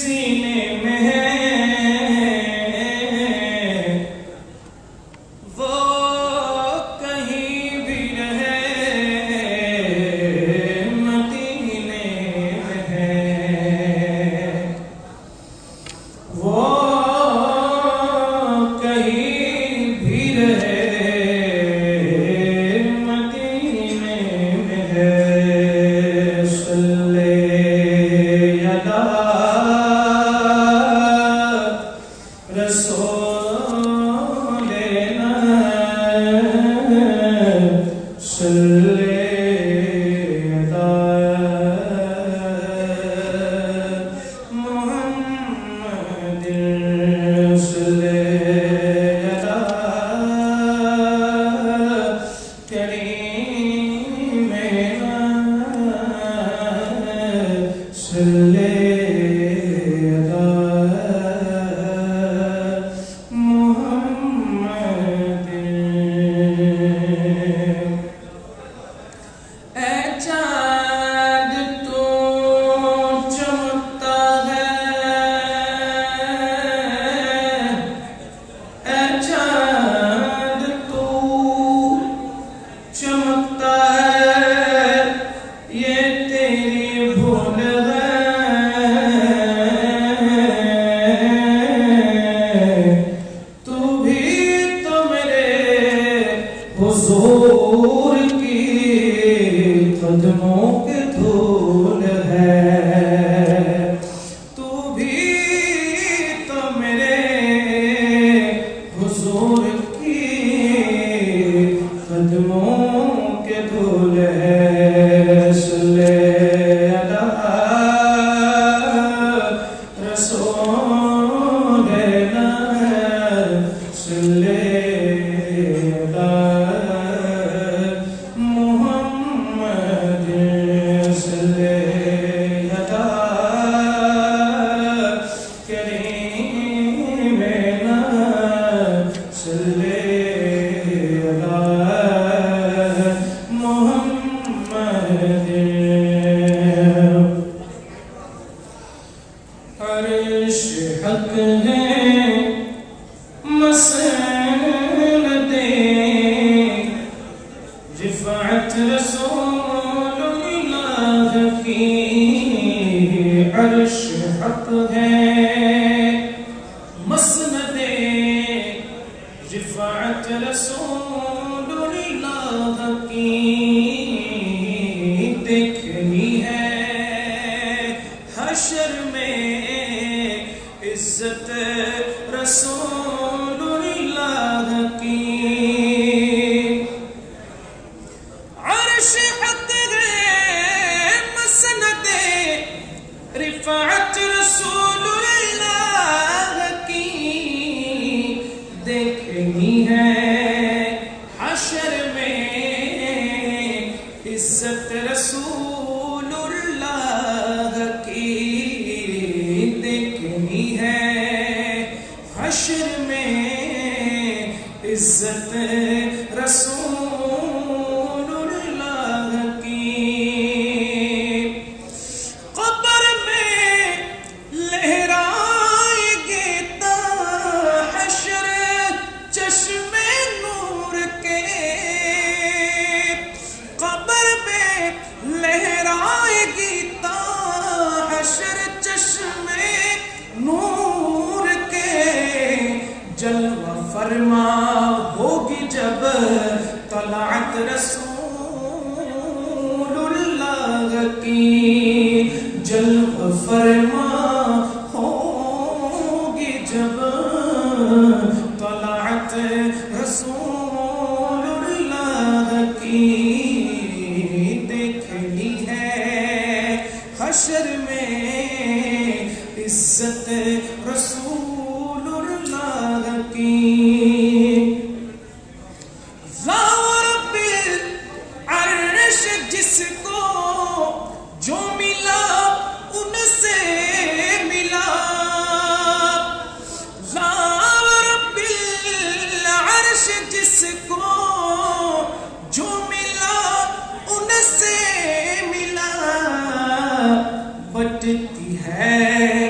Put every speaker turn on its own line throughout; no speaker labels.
سینے میں ہے وہ کہیں بھی رہے مدینے میں ہے وہ کہیں بھی رہے مدینے میں ہے حضور کی قدموں کے دھول ہے تو بھی تو میرے حضور کی قدموں کے دھول ہے صلی اللہ رسول اللہ صلی عرش حق ہے مسند رفعت رسول اللہ کی عرش حق ہے مسند رفعت رسول اللہ کی دیکھنی ہے حشر میں عزت رسول اللہ کی عرش حق ہے مسند رفعت رسول اللہ کی دیکھنی ہے حشر میں عزت رسول اللہ کی دیکھنی ہے حشر میں عزت رسول اللہ کی قبر میں لہرائے گے تا حشر چشم نور کے قبر میں لہرائے گی تا حشر چشم نور کے جلوہ فرما ہوگی جب طلعت رسول اللہ کی جلوہ فرما ہوگی جب طلعت رسول اللہ کی دیکھنی ہے حشر میں عزت رسول اللہ کی رب العرش جس کو جو ملا ان سے ملا رب العرش جس کو جو ملا ان سے ملا بٹتی ہے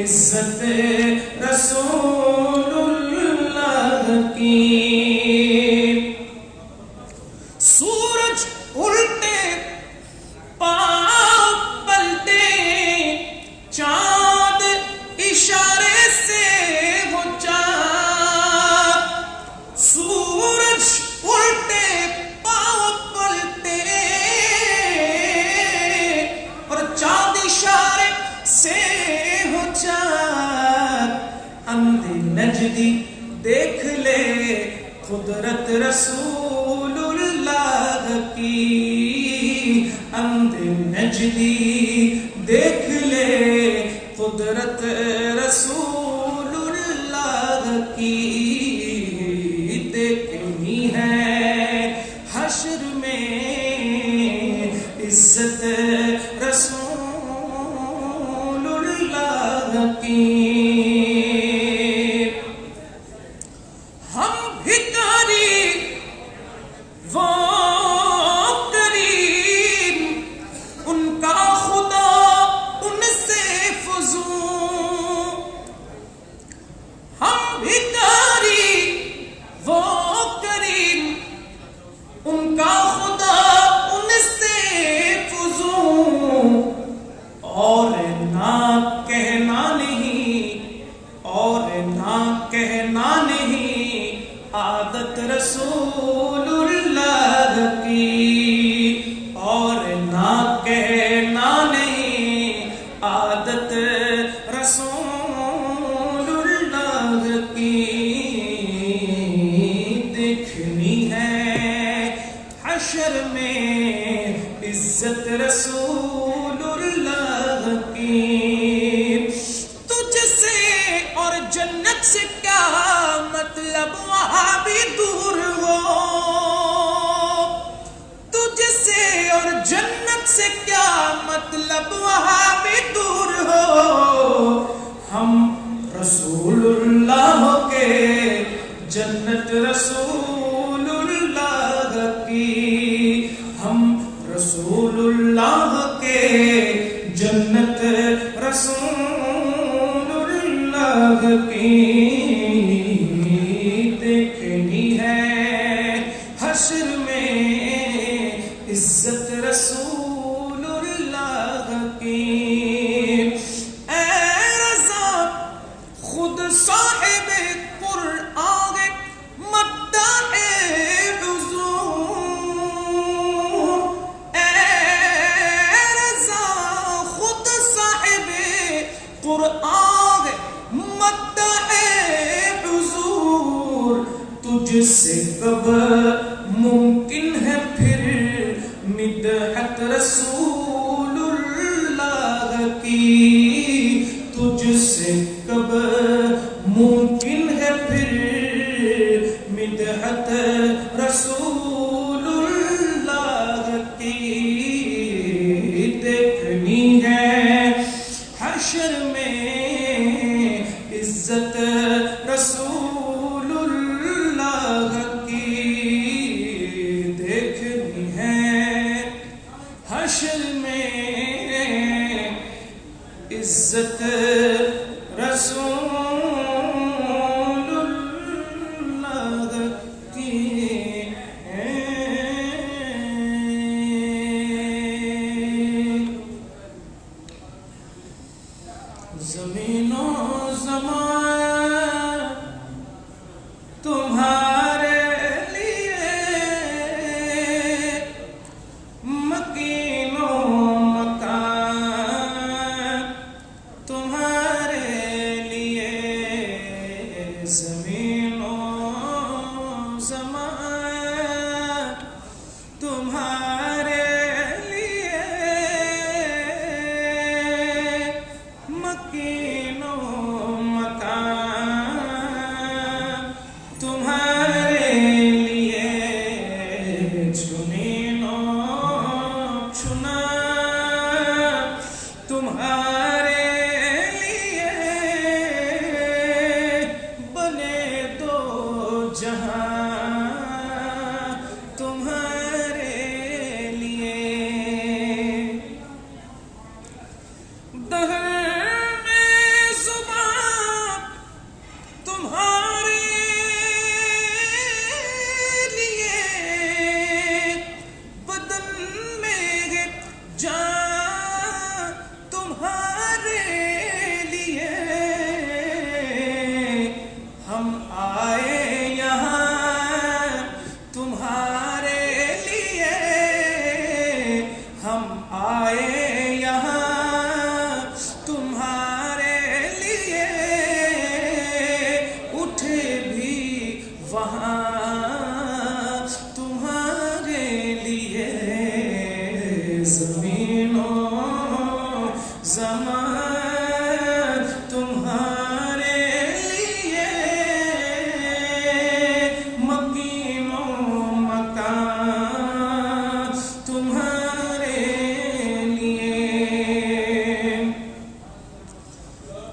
عزت رسول اللہ کی۔ سورج الٹے پاؤں پلٹے، چاند اشارے سے وہ چاند، سورج الٹے پاؤں پلٹے اور چاند اشارے سے ہو چاند، اندھے نجدی دیکھ لے قدرت رسول اللہ کی، اندھے نجدی دیکھ لے قدرت رسول اللہ کی۔ دیکھنی ہے حشر میں عزت رسول اللہ کی۔ ہم بھکاری وہ کریم، ان کا خدا ان سے فزوں، ہم بھکاری وہ کریم، ان کا خدا ان سے فزوں، اور نہ کہنا نہیں، اور نہ کہنا نہیں عادت رسول اللہ کی، اور نہ کہنا نہیں عادت رسول اللہ کی۔ دیکھنی ہے حشر میں عزت رسول اللہ کی۔ تجھ سے اور جنت سے کیا مطلب وہاں بھی دور ہو، تجھ سے اور جنت سے کیا مطلب وہاں بھی دور ہو، ہم رسول اللہ کے جنت رسول اللہ کی، ہم رسول اللہ کے جنت رسول اللہ کی۔ دیکھنی ہے حشر میں عزت رسول اللہ کی۔ اے رضا خود صاحب قرآن مداح حضور، اے رضا خود صاحب قرآن مداح حضور، تجھ سے کب ممکن ہے پھر مدحت رسول اللہ کی، تجھ سے کب ممکن ہے پھر مدحت رسول اللہ کی۔ دیکھنی ہے حشر میں عزت رسول اللہ کی۔ دیکھنی ہے حشر میں عزت رسول اللہ کی۔ زمین و زمان تمہارے لیے، مکین و مکان تمہارے لیے، زمین و زمان تمہارے لیے، مکین و مکان تمہارے لیے، چنین و چنا تمہارے لیے، بنے دو جہاں تمہارے لیے۔ دہر میں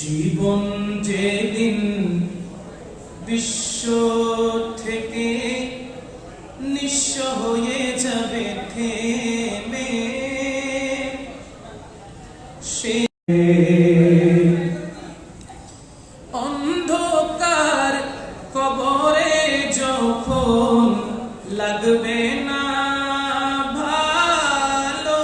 জীবন যেদিন বিশ্ব থেকে নিঃস্ব হয়ে যাবে থেমে, সে অন্ধকার কবরে যখন লাগবে না ভালো,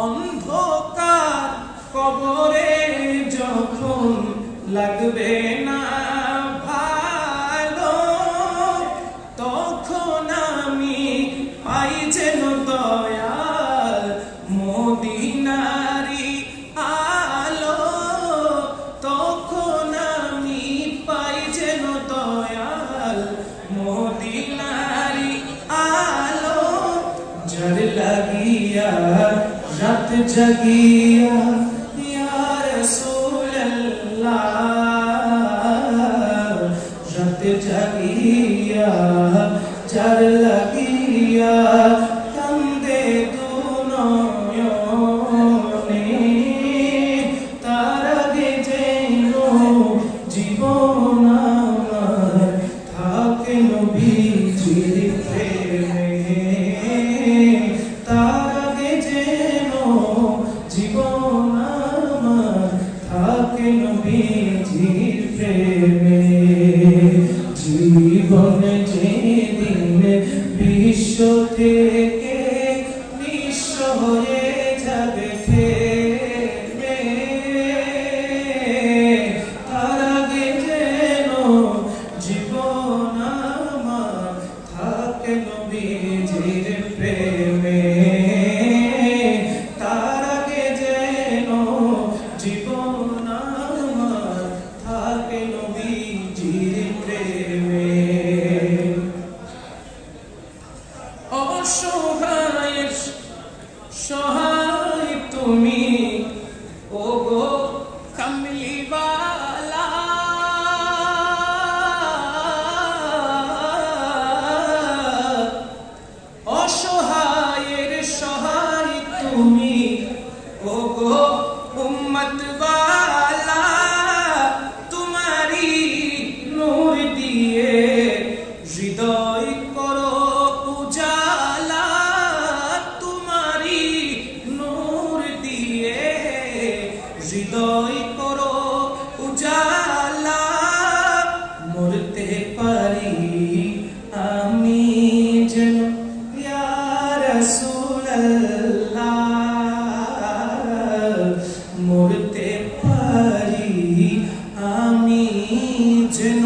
অন্ধকার কবরে যখন লাগবে না ভালো, তখন আমি পাই যেন দয়াল মোদি জাগিয়া রাত জাগিয়া ইয়া রাসূলুল্লাহ রাত জাগিয়া চার লাগিয়া কান্দে দুনয়নে তার আগে যেন জীবন আমার থাকে নবীজির প্রেমে তার আগে যেন জীবন আমার থাকে নবীজির প্রেমে জীবনে যেদিন বিশ্ব থেকে নিঃস্ব হয়ে যাবে ফেলে তার আগে যেন জীবন আমার থাকে নবীজির প্রেমে তার আগে যেন জীবন আমার থাকে নবীজির প্রেমে অসহায় সহায় তুমি ওগো কামলিওয়ালা অসহায়ের সহায় তুমি ওগো উম্মতওয়ালা তোমারি নূর দিয়ে হৃদয় করো উজালা তোমারি নূর দিয়ে হৃদয় করো উজালা মরতে পারি আমি যেন ইয়া রাসূলুল্লাহ মরতে পারি আমি যেন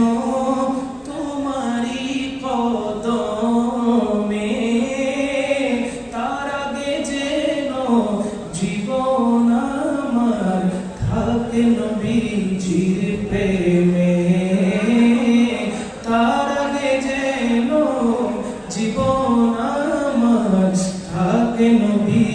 তোমারি কদমে তার আগে যেন জীবন আমার থাকে নবীজির প্রেমে তার আগে যেন জীবন আমার থাকে নবী